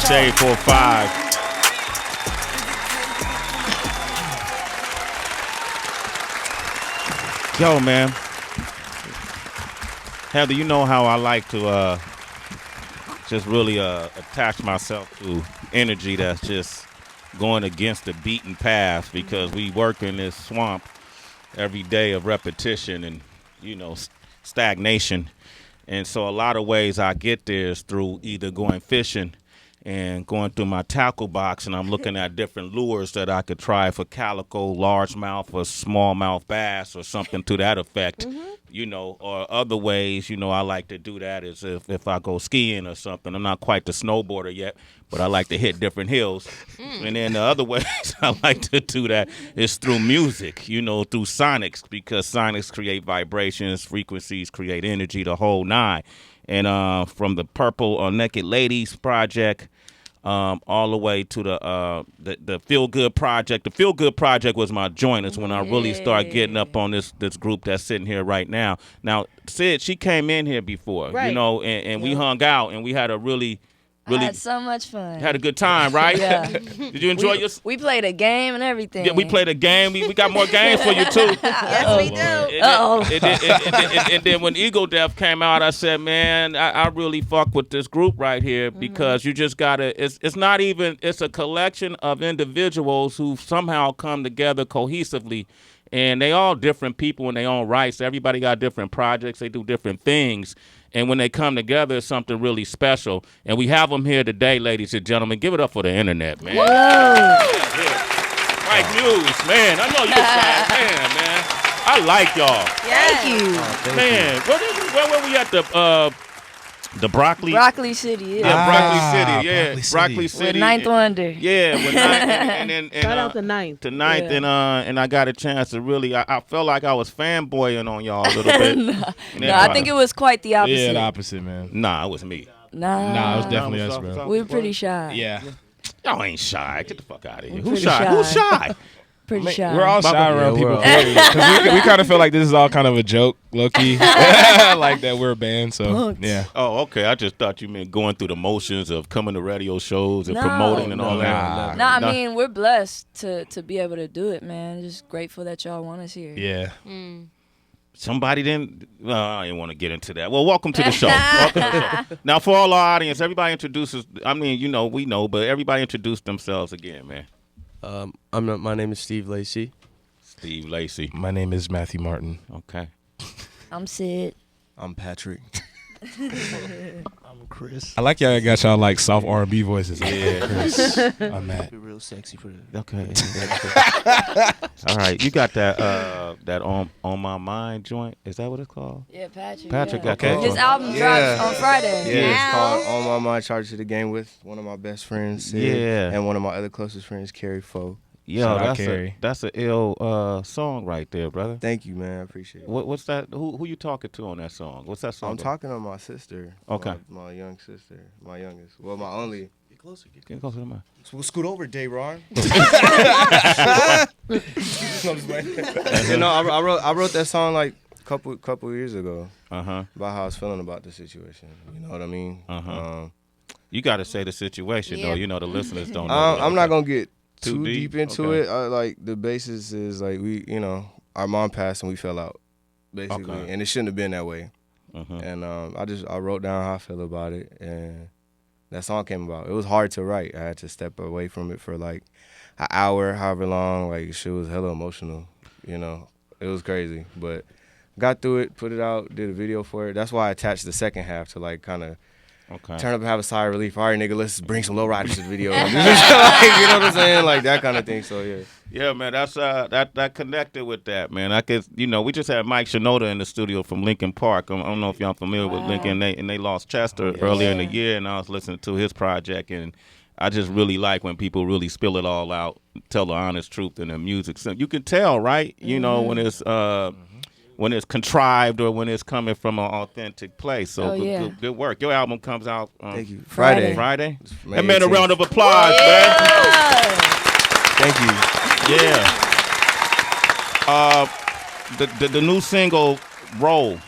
Shade 45. Yo, man. Heather, you know how I like to just really attach myself to energy that's just going against the beaten path, because we work in this swamp every day of repetition and, stagnation. And so a lot of ways I get there is through either going fishing and going through my tackle box, and I'm looking at different lures that I could try for calico, largemouth, or smallmouth bass, or something to that effect. Or other ways, I like to do that is if I go skiing or something. I'm not quite the snowboarder yet, but I like to hit different hills. And then the other ways I like to do that is through music, through sonics, because sonics create vibrations, frequencies create energy, the whole nine. And from the Purple Naked Ladies project, all the way to the Feel Good project. The Feel Good project was my joint. It's when I really started getting up on this group that's sitting here right now. Now, Sid, she came in here before, right. And we hung out, and we had a really I had so much fun. Had a good time, right? Yeah. Did you enjoy your? We played a game and everything. Yeah, we played a game. We got more games for you too. Yes, we do. And then when Ego Death came out, I said, man, I really fuck with this group right here, because you just gotta. It's not even. It's a collection of individuals who somehow come together cohesively. And they all different people in their own rights. Everybody got different projects. They do different things. And when they come together, it's something really special. And we have them here today, ladies and gentlemen. Give it up for the internet, man. Whoa. Yeah. Mike Muse, man. I know you're a fan, man. I like y'all. Thank you. Man, where were we at the Broccoli? Broccoli City, yeah. Yeah, Broccoli City, yeah. Broccoli Broccoli City. With Ninth Wonder. Yeah, with Ninth. and Shout out to Ninth. To Ninth, Yeah. and I got a chance to really, I felt like I was fanboying on y'all a little bit. No, I think it was quite the opposite. Yeah, the opposite, man. Nah, it was me. Nah, it was definitely us, bro. We were pretty shy. Yeah. Y'all ain't shy. Get the fuck out of here. We're Who's pretty shy? shy. Who's shy? Pretty shy. We're all shy around people. we're Because we kind of feel like this is all kind of a joke, low-key. Like that we're a band, so, Punks. yeah. Oh, okay. I just thought you meant going through the motions of coming to radio shows and No. promoting and all No, that. No, I mean, we're blessed to be able to do it, man. Just grateful that y'all want us here. Yeah. Somebody didn't. I didn't want to get into that. Well, welcome to the show. Welcome to the show. Now, for all our audience, everybody introduces. I mean, we know, but everybody introduce themselves again, man. My name is Steve Lacey. Steve Lacey. My name is Matthew Martin. Okay. I'm Sid. I'm Patrick. I'm Chris. I like y'all got y'all like soft R&B voices. Yeah. Chris. I'm Matt. Be real sexy for that. Okay. All right. You got that on my mind joint. Is that what it's called? Yeah, Patrick. Patrick yeah. got that His joint. album Yeah. drops on Friday. Yeah, it's called On My Mind, Charged to the Game with one of my best friends, Sid, Yeah. and one of my other closest friends, Carrie Foe. Yo, Shout out Carrie. that's a ill song right there, brother. Thank you, man. I appreciate it. What's that? Who you talking to on that song? What's that song? I'm talking to my sister. Okay. My young sister. My youngest. Well, my only. Get closer. Get closer to mine. So we'll scoot over, Dayron. I wrote that song like a couple years ago Uh-huh. about how I was feeling about the situation. You know what I mean? Uh-huh. You got to say the situation, though. The listeners don't know. I'm not going to get Too too deep? deep into Okay. it. Like the basis is like our mom passed and we fell out, basically, Okay. and it shouldn't have been that way. Uh-huh. And I wrote down how I feel about it, and that song came about. It was hard to write. I had to step away from it for like an hour, however long. Like shit was hella emotional. It was crazy, but got through it, put it out, did a video for it. That's why I attached the second half to like kind of. Okay. Turn up and have a sigh of relief. All right, nigga, let's bring some lowriders to the video. Like, you know what I'm saying? Like that kind of thing. So yeah. Yeah, man, that's that connected with that, man. I guess we just had Mike Shinoda in the studio from Linkin Park. I don't know if y'all familiar with Linkin, and they lost Chester earlier in the year, and I was listening to his project, and I just really like when people really spill it all out, tell the honest truth in their music. So you can tell, right? When it's contrived or when it's coming from an authentic place. So good work. Your album comes out Thank you. Friday. Friday? May And man, a 18th. round of applause, man. Thank you. Yeah. The new single, Roll.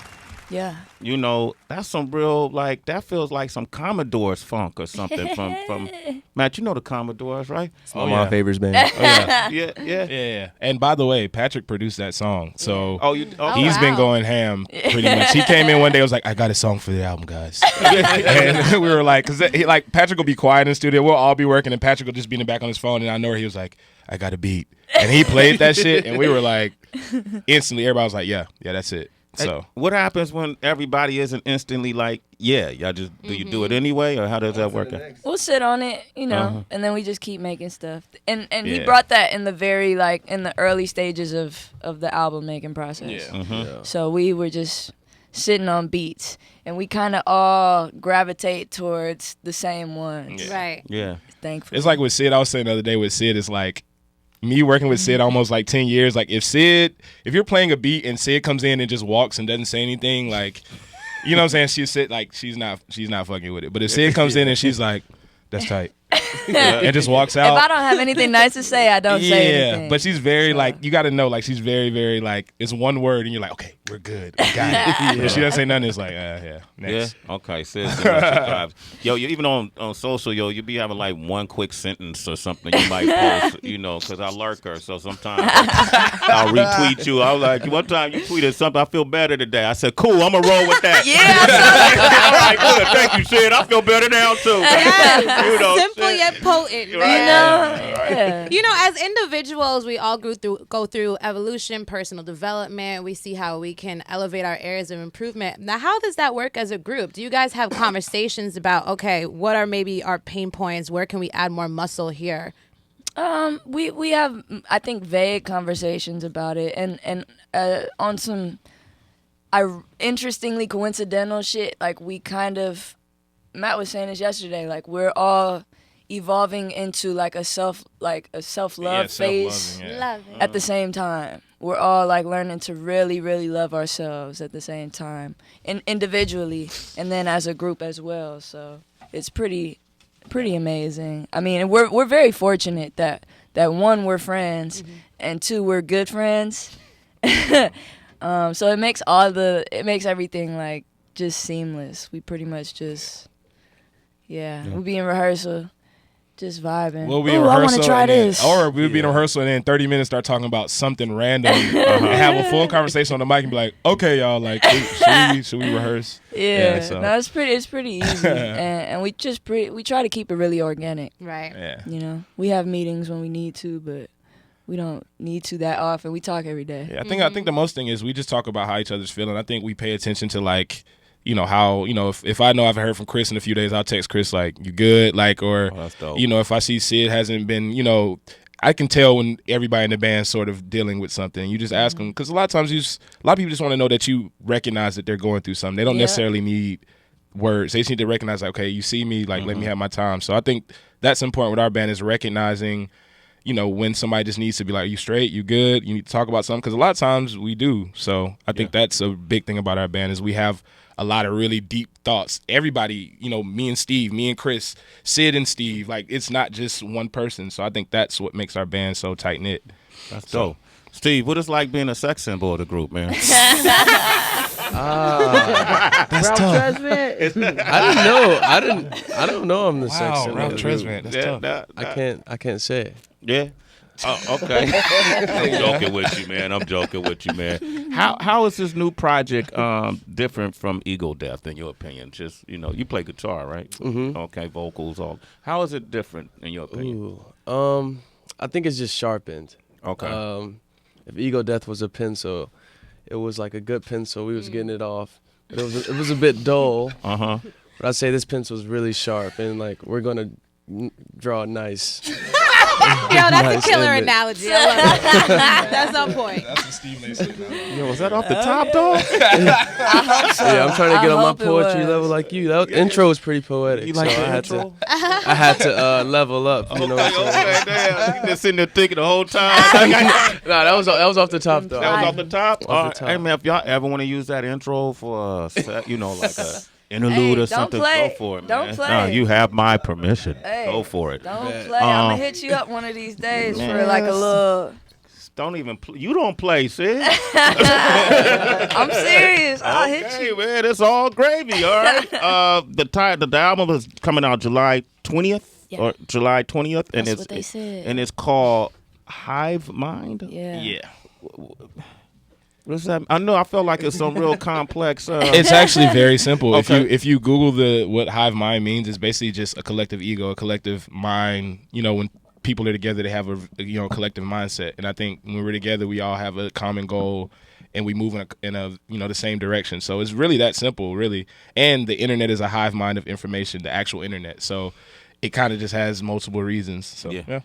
Yeah. You know, that's some real, like, that feels like some Commodores funk or something from Matt, you know the Commodores, right? One of my favorites band. Yeah. And by the way, Patrick produced that song, so Okay. he's been going ham pretty much. He came in one day, was like, "I got a song for the album, guys," and we were like, "Cause like Patrick will be quiet in the studio, we'll all be working, and Patrick will just be in the back on his phone, and I know where he was like, I got a beat, and he played that shit, and we were like, instantly, everybody was like, yeah, that's it. So what happens when everybody isn't instantly like, yeah, y'all just do you do it anyway, or how does that work? We'll sit on it, you know, Uh-huh. and then we just keep making stuff. And he Yeah. brought that in the very in the early stages of the album making process. Mm-hmm. So we were just sitting on beats, and we kind of all gravitate towards the same ones. Yeah. Right. Yeah. Thankfully. it's like with Sid. I was saying the other day with Sid, it's like me working with Sid almost like 10 years. Like if you're playing a beat and Sid comes in and just walks and doesn't say anything, like, you know what I'm saying? She's not fucking with it. But if Sid comes in and she's like, that's tight, and just walks out. If I don't have anything nice to say, I don't say anything. But she's very So. like, you got to know, like she's very, very like, it's one word and you're like, okay, we're good, we got it. If she doesn't say nothing, it's like, next. Yeah. Okay. Sis, yo, you even on social, yo, you be having like one quick sentence or something you might post, you know, because I lurk her. So sometimes I'll retweet you. I was like, one time you tweeted something. I feel better today. I said, cool. I'm gonna roll with that. All right, good. Thank you, Sid. I feel better now too. Yes. You know, Simple shit. yet potent. Right. man. Yeah. You know, as individuals, we all go through evolution, personal development. We see how we can elevate our areas of improvement. Now, how does that work as a group? Do you guys have conversations about, okay, what are maybe our pain points? Where can we add more muscle here? We have, I think, vague conversations about it, and on some interestingly coincidental shit. Like we kind of, Matt was saying this yesterday. Like we're all evolving into like a self love phase Love it. at the same time. We're all like learning to really, really love ourselves at the same time, and individually, and then as a group as well. So it's pretty amazing. I mean, we're very fortunate that one, we're friends, and two, we're good friends. So it makes everything like just seamless. We pretty much just we'll be in rehearsal, just vibing. We'll be in Ooh, I want rehearsal, to try and then- this. or we'll be in rehearsal and then 30 minutes start talking about something random and have a full conversation on the mic and be like, okay, y'all, like, should we rehearse? Yeah, so- no, it's pretty easy, and we just we try to keep it really organic. Right. Yeah. You know, we have meetings when we need to, but we don't need to that often. We talk every day. Yeah, I think the most thing is we just talk about how each other's feeling. I think we pay attention to like, you know, how, you know, if I know I haven't heard from Chris in a few days, I'll text Chris like, you good? Like, or, that's dope. you know, if I see Sid hasn't been, you know, I can tell when everybody in the band's sort of dealing with something. You just ask them, because a lot of times a lot of people just want to know that you recognize that they're going through something. They don't necessarily need words. They just need to recognize, like, okay, you see me, like, let me have my time. So I think that's important with our band, is recognizing, you know, when somebody just needs to be like, you straight, you good, you need to talk about something, because a lot of times we do. So I think that's a big thing about our band, is we have a lot of really deep thoughts. Everybody, you know, me and Steve, me and Chris, Sid and Steve, like it's not just one person. So I think that's what makes our band so tight knit. That's dope. Steve, what is like being a sex symbol of the group, man? That's tough. I don't know I'm the sex symbol. Ralph Tresvant. That's tough. I can't say it. Yeah. Oh, okay. I'm joking with you, man. How is this new project different from Ego Death in your opinion? Just, you know, you play guitar, right? Mm-hmm. Okay, vocals, all. How is it different in your opinion? I think it's just sharpened. Okay. If Ego Death was a pencil, it was like a good pencil. We was getting it off, but it was a bit dull. Uh-huh. But I'd say this pencil is really sharp, and like we're gonna draw nice. Yo, that's Nice a killer image. analogy. I love it. That's on point. That's what Steve Mason. Yo, was that off the top, dog? Yeah, I'm trying to get on my hope it poetry was. level like you. That intro was pretty poetic. You like so the I had intro? I had to level up. You know what I'm saying? Okay, damn. You just sitting there thinking the whole time. Nah, that was off the top though. That was off the top? Off the top. Hey, man, if y'all ever want to use that intro for, you know, like a interlude Hey, or something, don't play. go for it, man. Don't play. No, you have my permission. Hey, Go for it. Don't play. I'm gonna hit you up one of these days for like a little Don't even. You don't play, sis. I'm serious. I'll hit Okay, you. man, it's all gravy. All right. The album is coming out July 20th or July 20th, and That's it's what they said. and it's called Hive Mind. Yeah. What's that? I know. I feel like it's some real complex. It's actually very simple. Okay. If you Google what hive mind means, it's basically just a collective ego, a collective mind. You know, when people are together, they have a collective mindset. And I think when we're together, we all have a common goal, and we move in a the same direction. So it's really that simple, really. And the internet is a hive mind of information, the actual internet. So it kind of just has multiple reasons. So Yeah.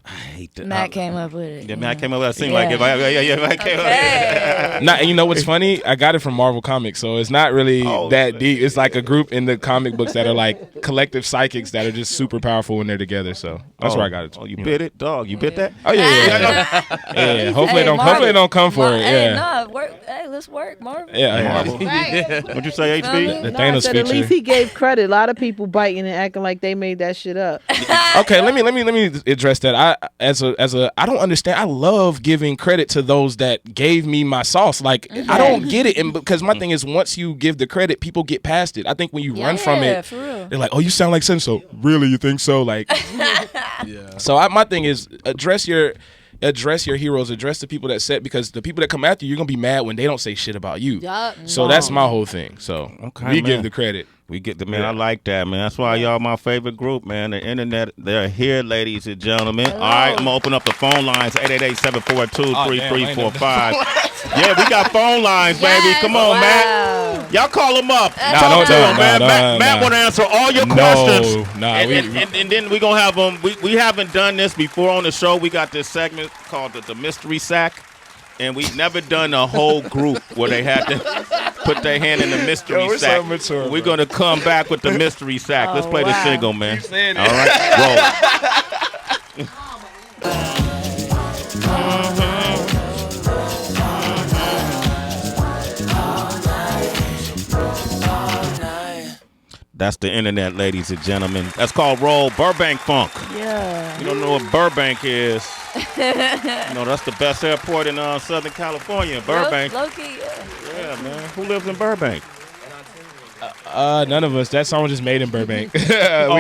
I hate that. Matt came up with it. Yeah, Matt came up with it. It seemed like if I came up with it. Not, and you know what's funny? I got it from Marvel Comics, so it's not really that deep. It's like a group in the comic books that are like collective psychics that are just super powerful when they're together. So that's where I got it. Oh, you bit it, dog. You bit that? Oh yeah. Hopefully it don't come for it. Hey, Yeah. no, work. Hey, let's work, Marvin. Yeah. Right. What'd you say, Feel me? HB? The No, Thanos Said at least feature. he gave credit. A lot of people biting and acting like they made that shit up. Okay, let me address that. I don't understand. I love giving credit to those that gave me my sauce. Like I don't get it, and because my thing is, once you give the credit, people get past it. I think when you run from Yeah, it, for real. they're like, "Oh, you sound like so." Really, you think so? Like, Yeah. so my thing is address your heroes, address the people that said, because the people that come after you, you're gonna be mad when they don't say shit about you. Yup. So that's my whole thing. So Okay, we man. give the credit. We get the man. I like that, man. That's why y'all my favorite group, man. The internet, they're here, ladies and gentlemen. All right, I'm gonna open up the phone lines 888-742-3345. Yeah, we got phone lines, baby. Yes. Come on, Wow. Matt. Y'all call them up. Nah, Talk don't to do them, it. man. Nah, Matt nah. want to answer all your No, questions. nah, and then we gonna have them. We haven't done this before on the show. We got this segment called the mystery sack. And we've never done a whole group where they had to put their hand in the mystery Yo, we're sack. so mature, We're bro. going to come back with the mystery sack. Let's play the wow. single, man. All right, roll. That's the internet, ladies and gentlemen. That's called Roll Burbank Funk. Yeah. You don't know what Burbank is. That's the best airport in Southern California, Burbank. Low-key, Yeah, man. Who lives in Burbank? None of us. That song was just made in Burbank. we had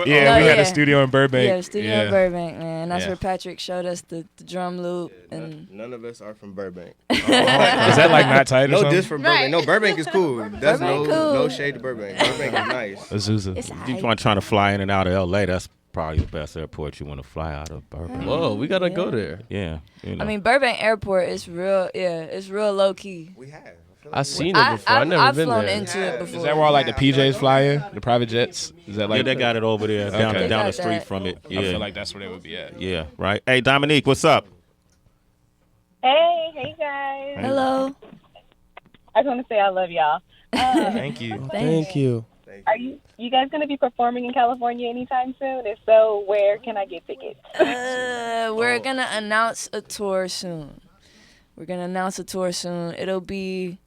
yeah. a studio in Burbank. Yeah, the studio in Burbank, man. That's Yeah. where Patrick showed us the drum loop. And None of us are from Burbank. Is that like not tight or No something? diss from Burbank. Right. No, Burbank is cool. That's Burbank no cool. shade to Burbank. Burbank is nice. Azusa. it's You want trying to fly in and out of L.A., that's probably the best airport you want to fly out of, Burbank. Whoa, we gotta go there. Yeah. I mean, Burbank Airport is real. Yeah, it's real low key. We have. I've seen it before. I've never I've been flown there. into it before. Is that where all like the PJs fly in? The private jets? Is that like? yeah, they got it over there down, Okay. down the They got street that. from it. I Yeah. feel like that's where they would be at. Yeah, right. Hey, Dominique, what's up? Hey guys. Hello. I just want to say I love y'all. Thank you. Thank you. Are you guys going to be performing in California anytime soon? If so, where can I get tickets? We're gonna announce a tour soon. It'll be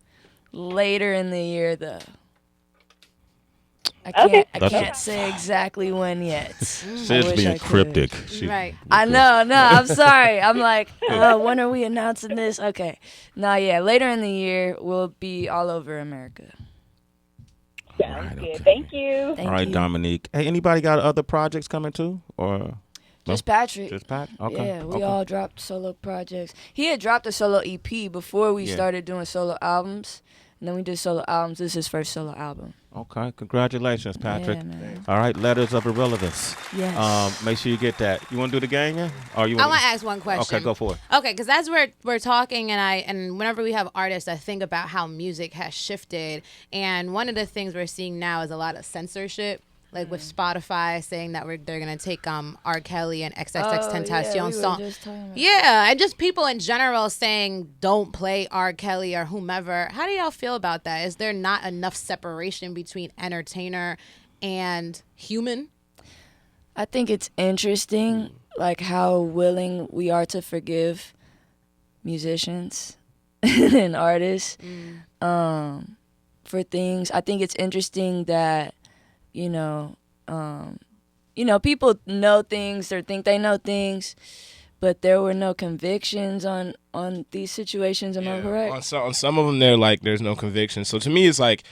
later in the year, though. I can't say exactly when yet. She's wish being I could. cryptic. She- Right. I know, no, I'm sorry. I'm like, when are we announcing this? Okay. Yeah, later in the year, we'll be all over America. Sounds Right, good. okay. Thank you. Thank All right, you. Dominique. Hey, anybody got other projects coming too? Or Just Patrick. just Pat? Okay. Yeah, we okay. all dropped solo projects. He had dropped a solo EP before we Yeah. started doing solo albums. And then we did solo albums. This is his first solo album. Okay. Congratulations, Patrick. Yeah, man. All right, letters of irrelevance. Yes. Make sure you get that. You want to do the game, yeah? Or you I want want to ask one question. Okay, go for it. Okay, because as we're talking, and whenever we have artists, I think about how music has shifted, and one of the things we're seeing now is a lot of censorship, like with Spotify saying that they're gonna take R. Kelly and XXX Tentacion song. Yeah, and just people in general saying don't play R. Kelly or whomever. How do y'all feel about that? Is there not enough separation between entertainer and human? I think it's interesting, like how willing we are to forgive musicians and artists for things. I think it's interesting that people know things or think they know things, but there were no convictions on these situations. Am I correct? On some of them, there's no conviction. So to me, it's like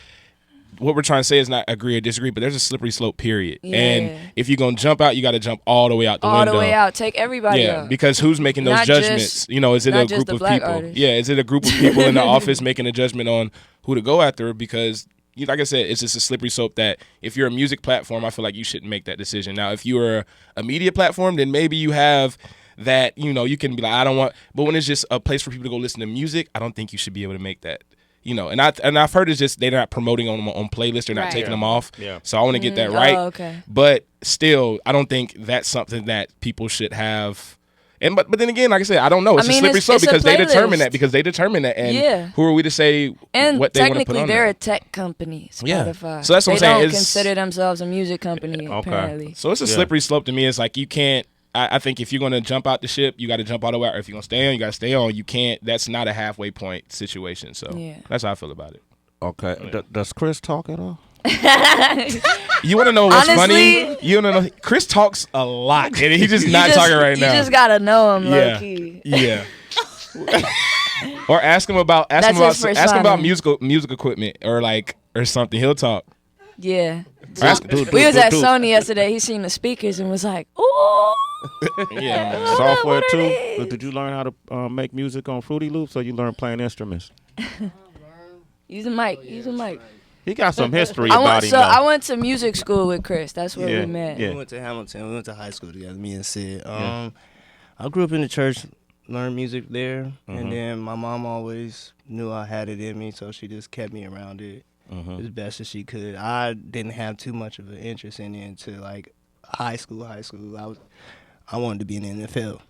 what we're trying to say is not agree or disagree, but there's a slippery slope, period. Yeah. And if you're gonna jump out, you got to jump all the way out the All window. the way out. Take everybody out. Because who's making those Not judgments? just- Is it not a just group the of black people? artists. Yeah, is it a group of people in the office making a judgment on who to go after? Because like I said, it's just a slippery slope that if you're a music platform, I feel like you shouldn't make that decision. Now, if you're a media platform, then maybe you have that, you can be like, I don't want, but when it's just a place for people to go listen to music, I don't think you should be able to make that. And I've heard it's just they're not promoting on playlists, they're not Right. taking them off. Yeah. So I want to get that right. Oh, okay. But still, I don't think that's something that people should have. And but then again, like I said, I don't know. It's I mean, a slippery it's slope a because they determine playlist. that. And Yeah. who are we to say And what they want to put technically, on they're there? a tech company, Yeah. Spotify. So that's what I'm they saying, don't it's- consider themselves a music company, apparently. So it's a slippery slope to me. It's like you can't. I think if you're going to jump out the ship, you got to jump all the way out. Or if you're going to stay on, you got to stay on. You can't. That's not a halfway point situation. So Yeah. that's how I feel about it. Okay. Does Chris talk at all? You want to know what's Honestly- funny? You want to know? Chris talks a lot, and he's just not You just- talking right now. You just gotta know him, Yeah. low key. Yeah. Or ask him about That's his persona. music equipment or something. He'll talk. Yeah. Ask, We was at Sony yesterday. He seen the speakers and was like, "Ooh." yeah, man. Software what are too. they? Did you learn how to make music on Fruity Loops, or you learned playing instruments? Use a mic. Use a mic. He got some history I about went him. so though. I went to music school with Chris. That's where Yeah, we met. yeah. We went to Hamilton. We went to high school together, me and Sid. I grew up in the church, learned music there, and then my mom always knew I had it in me, so she just kept me around it as best as she could. I didn't have too much of an interest in it until like high school. I wanted to be in the NFL.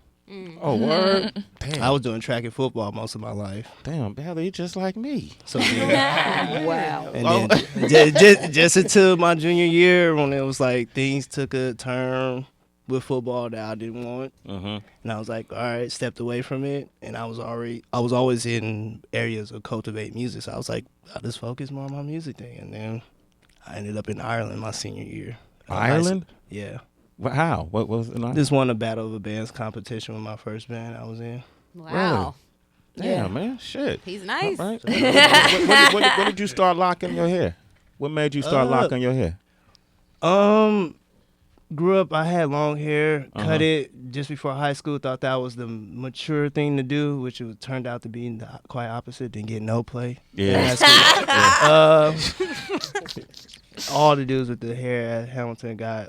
Oh, word. Damn. I was doing track and football most of my life. Damn, Bailey, you just like me. So then, Wow. and then just until my junior year when it was like things took a turn with football that I didn't want. Mm-hmm. And I was like, all right, stepped away from it. And I was always in areas of cultivate music. So I was like, I'll just focus more on my music thing. And then I ended up in Ireland my senior year. Ireland? Yeah. How? What was it? Just won a Battle of the Bands competition with my first band I was in. Wow. Yeah, man. Shit. He's nice. All right. When did you start locking your hair? What made you start locking your hair? Grew up, I had long hair, cut it just before high school, thought that was the mature thing to do, which it turned out to be the quite opposite, didn't get no play. Yeah. All the dudes with the hair at Hamilton got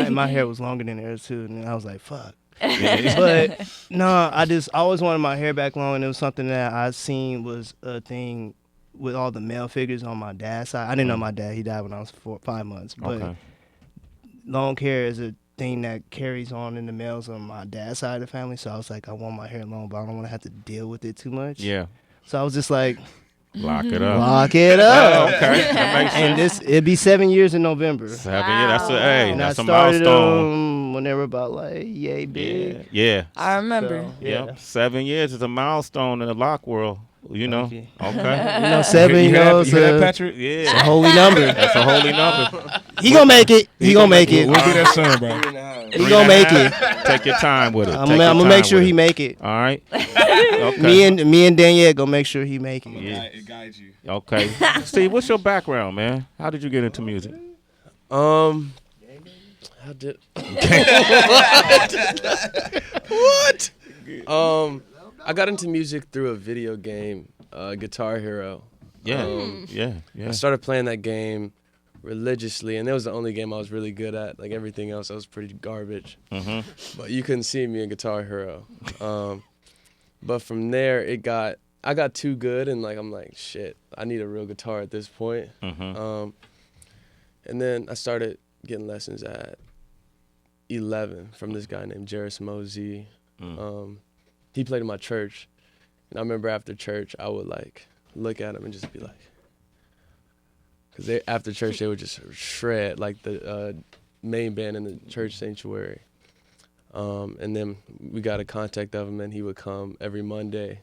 my hair was longer than theirs too, and I was like, fuck. But no, I always wanted my hair back long, and it was something that I seen was a thing with all the male figures on my dad's side. I didn't know my dad, he died when I was 5 months, but Okay. long hair is a thing that carries on in the males on my dad's side of the family. So I was like, I want my hair long, but I don't want to have to deal with it too much. Yeah. So I was just like, Lock it up. lock it up. Okay. That makes And sense. it'd be 7 years in November. 7 years. That's a And that's I a started milestone. when they were about like yay big. Yeah. I remember. So, Yep. 7 years is a milestone in the lock world. You know. Thank you. Okay. You know, 7, You you hear know, that, it's you hear that, a Patrick? Yeah. holy number. That's a holy number. He gonna make it. He gonna make it. We'll do that soon, bro. He gonna make it. Take your time with it. I'm gonna make sure he make it. All right. Okay. Me and Danielle gonna make sure he make it. Yeah. It guides you. Okay. Steve, what's your background, man? How did you get into music? How did what? I got into music through a video game, Guitar Hero. Yeah. Yeah. I started playing that game religiously, and that was the only game I was really good at. Like everything else, I was pretty garbage. But you couldn't see me in Guitar Hero. But from there, I got too good, and like I'm like, shit, I need a real guitar at this point. And then I started getting lessons at 11 from this guy named Jairus Mosey. He played in my church, and I remember after church, I would like look at him and just be like, because after church they would just shred like the main band in the church sanctuary. And then we got a contact of him, and he would come every Monday,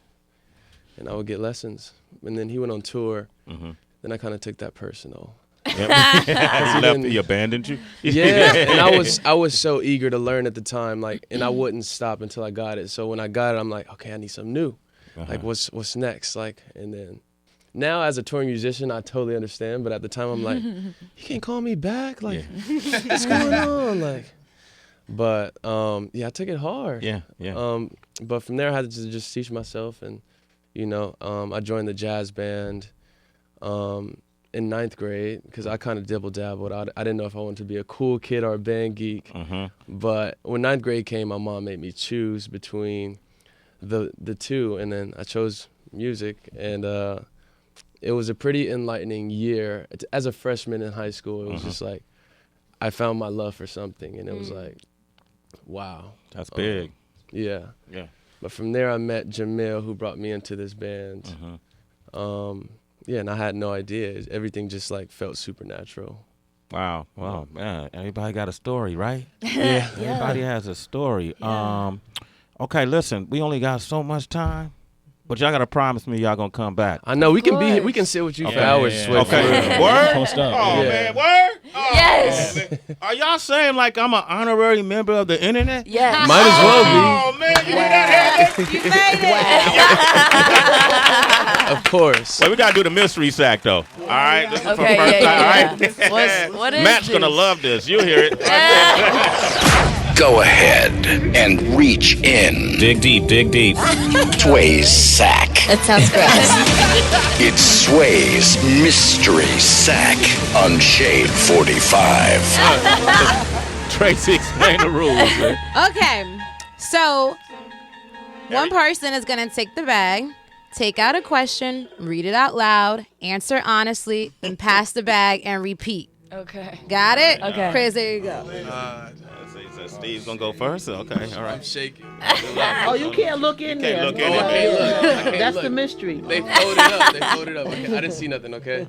and I would get lessons. And then he went on tour. Then I kind of took that personal. Yep. He abandoned you. Yeah, and I was so eager to learn at the time, like, and I wouldn't stop until I got it. So when I got it, I'm like, okay, I need something new. Like, what's next? Like, and then now as a touring musician, I totally understand. But at the time, I'm like, you can't call me back. Like, what's going on? Like, but yeah, I took it hard. Yeah. But from there, I had to just teach myself, and I joined the jazz band. In 9th grade, because I kind of dibble-dabbled. I didn't know if I wanted to be a cool kid or a band geek. But when 9th grade came, my mom made me choose between the two, and then I chose music. And it was a pretty enlightening year. As a freshman in high school, it was just like I found my love for something, and it was like, wow. That's big. Yeah. But from there, I met Jamil, who brought me into this band. Yeah, and I had no idea. Everything just like felt supernatural. Wow, man. Everybody got a story, right? Yeah. Everybody has a story. Okay, listen, we only got so much time, but y'all gotta promise me y'all gonna come back. I know we can be here. We can sit with you for hours. Okay. Word? Post up. Oh Yeah. man, word? Oh, Yes. man. Are y'all saying like I'm an honorary member of the internet? Yes. Might as well be. Oh man, you hear that? You made it. Of course. Wait, we gotta do the mystery sack though. All right, this is for Okay, first yeah. time. All right. What is Matt's gonna this? love this. You'll hear it. Go ahead and reach in. Dig deep. Sway's sack. That sounds gross. It's Sway's mystery sack on Shade 45. Tracy, explain the rules, man. Okay, so one person is gonna take the bag, take out a question, read it out loud, answer honestly, then pass the bag and repeat. Okay. Got it? Okay. Chris, there you go. So Steve's gonna go first. Okay, all right. I'm shaking. Oh, you can't look in there. look in Oh, it. I can't look. I can't That's look. the mystery. They folded up. Okay. I didn't see nothing, okay?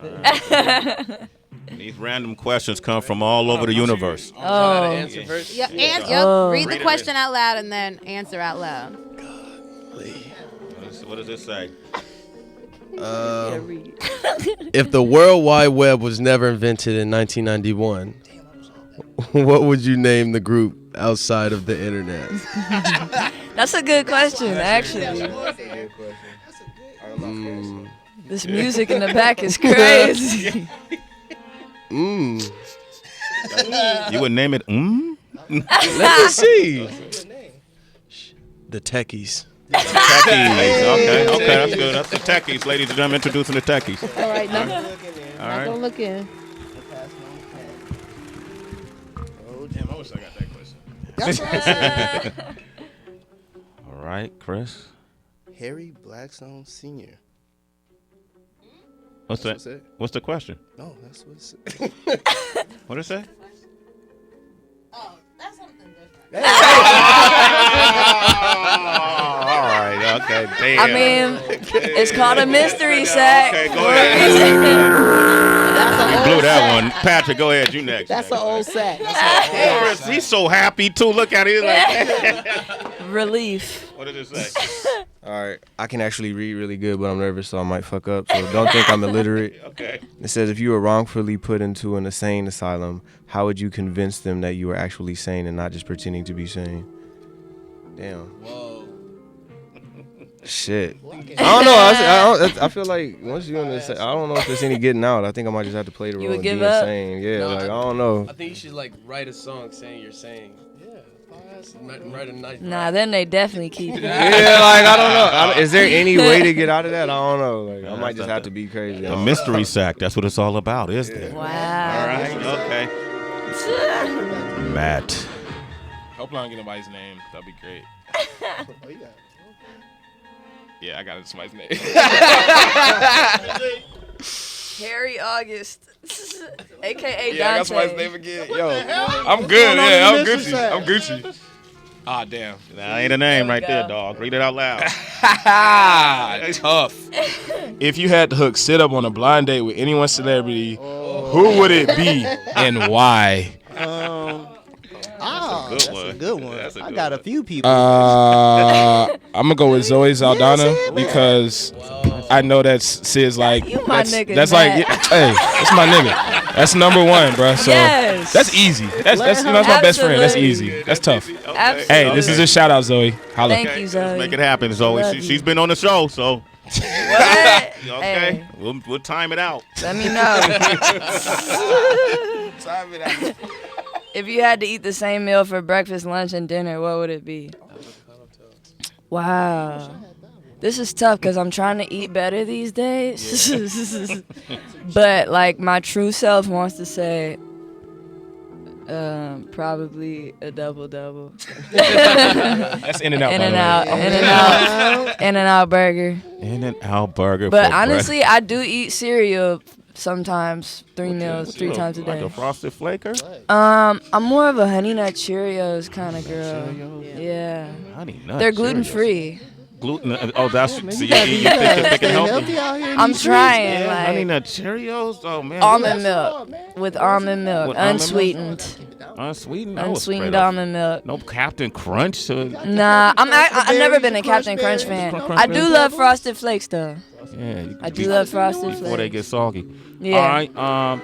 These random questions come from all over the universe. I'm trying to answer first. Yep, read the question out loud and then answer out loud. What does this say? If the World Wide Web was never invented in 1991, what would you name the group outside of the internet? That's a good question, actually. This music in the back is crazy. You would name it? Let me see. The Techies. Techies. Okay, that's good. That's the techies, ladies and gentlemen. Introducing the techies. All right, now All right. don't look in. Oh, damn, I wish I got that question. All right, Chris. Harry Blackstone Sr. What's That's that? what's it. What's the question? No, that's what it said. What did it say? Oh, that's something different. All right. Okay. Damn. I mean, it's called a mystery sack. Okay, go ahead. You blew that one. Patrick, go ahead. You next. That's an old sack. Chris, he's so happy too. Look at him. Like, Relief. what did it say? All right, I can actually read really good, but I'm nervous, so I might fuck up. So don't think I'm illiterate. Okay. It says, if you were wrongfully put into an insane asylum, how would you convince them that you were actually sane and not just pretending to be sane? Damn. Whoa. Shit. I don't know. I feel like once you're in this, I don't know if there's any getting out. I think I might just have to play the You role would and give be up? insane. Yeah, No, like I don't know. I think you should like write a song saying you're saying. Yeah. Write a nice. Nah, then they definitely keep it. Yeah, like I don't know. Is there any way to get out of that? I don't know. Like I might just have to be crazy. The mystery sack. That's what it's all about, isn't it? Wow. All right. Okay. Matt. Hope I don't get nobody's name. That'd be great. Yeah, I got somebody's name. Harry August, a.k.a. Yeah, I got somebody's Dante. name again. Yo, I'm good. Yeah, I'm Gucci. I'm Gucci. Ah, damn. That ain't a name right there, dog. Read it out loud. Tough. If you had to hook Sid up on a blind date with any one celebrity, who would it be and why? That's a good one. I got a few people. I'm gonna go with Zoe Saldana because I know that's Sid's like You my that's, nigga, that's like Matt. hey, that's my nigga. That's number one, bro. So Yes. that's easy. That's my best friend. That's Absolutely. easy. That's tough. Absolutely. Hey, this is a shout out, Zoe. Holla. Thank you, Zoe. Let's make it happen, Zoe. Love you. She's been on the show, so What? okay. Hey, We'll time it out. let me know. If you had to eat the same meal for breakfast, lunch, and dinner, what would it be? Wow. This is tough because I'm trying to eat better these days. But, like, my true self wants to say probably a double-double. That's In-N-Out. In-N-Out burger. In-N-Out burger. But for honestly, I do eat cereal sometimes, 3 meals, 3 times a Like day. a Frosted Flaker? I'm more of a Honey Nut Cheerios kind of girl. Yeah. Honey Nut They're Cheerios. gluten-free. Gluten. Oh, that's so you think you're healthy? I'm trying, Honey like Nut Cheerios. Oh man. almond milk with almond milk, With almond milk? unsweetened, Unsweetened. That was unsweetened straight up. almond milk. No Captain Crunch. Nah, I've never been a Captain Crunch fan. I do love Frosted Flakes though. Yeah, you I can do be- love Frosted before they Flakes. get soggy. Yeah. All right.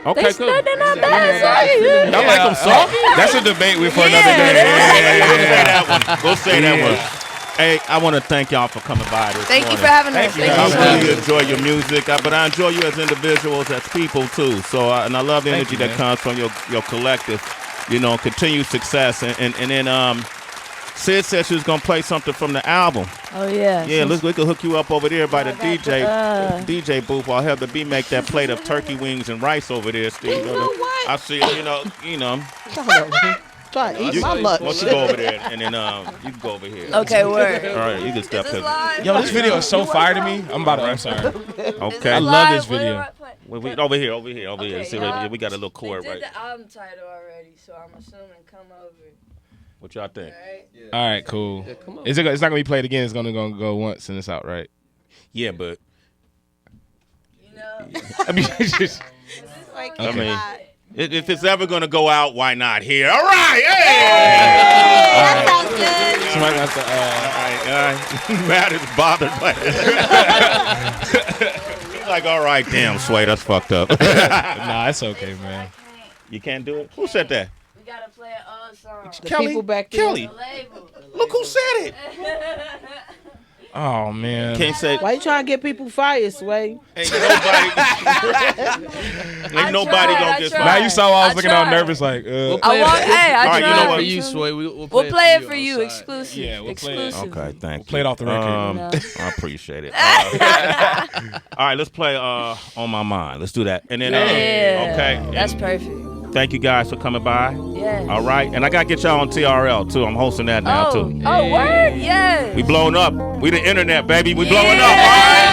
Okay. Cool. They're not bad. Y'all like them soggy? That's a debate for another Yeah, day. We'll say that one. We'll say that one. Hey, I want to thank y'all for coming by this Thank you morning. for having us. Thank you. Thank you so I much. really enjoy your music, but I enjoy you as individuals, as people too. So, and I love the Thank energy you, that man. comes from your collective. You know, continued success, and then Sid said she was gonna play something from the album. Oh yeah. Yeah, we could hook you up over there by the got DJ booth. I'll have the B make that plate of turkey wings and rice over there, Steve. You know what? I see. You know. Try to eat You, my lunch. why don't you go over there, and then you can go over here. Okay, word. All right, you can step to. Yo, this video is so fire to me. I'm sorry. Okay. I love this video. Over here. Okay, See, y'all- we got a little chord They right. did the album title already, so I'm assuming come over. What y'all think? All right, cool. It's not gonna be played again. It's gonna go once and it's out, right? Yeah, but You know. I mean, it's just, Like, I mean, God. if it's ever gonna go out, why not here? All right, That sounds good. somebody got the. all right. Matt is bothered by it. He's like, all right, damn, Sway, that's fucked up. Nah, it's okay, man. You can't do it. Who said that? We gotta play an old song. The people back there. Kelly. The label. Look who said it. Oh man. Can't say. Why you trying to get people fired, Sway? Ain't nobody. Ain't nobody tried, gonna I get tried. Now you saw I was I looking all tried. nervous, like. I want. Hey, I All right, you know tried. what? For you, Sway, we'll We'll play it for on you, side. exclusive. Yeah, we'll play it. Exclusive. Okay, thank you. Play it off the record. No. I appreciate it. All right, let's play On My Mind. Let's do that. And then, Yeah. okay. That's And perfect. thank you guys for coming by. Yeah. All right. And I got to get y'all on TRL, too. I'm hosting that now, Oh, too. oh, word? Yes. We blowing up. We the internet, baby. We blowing Yeah. up.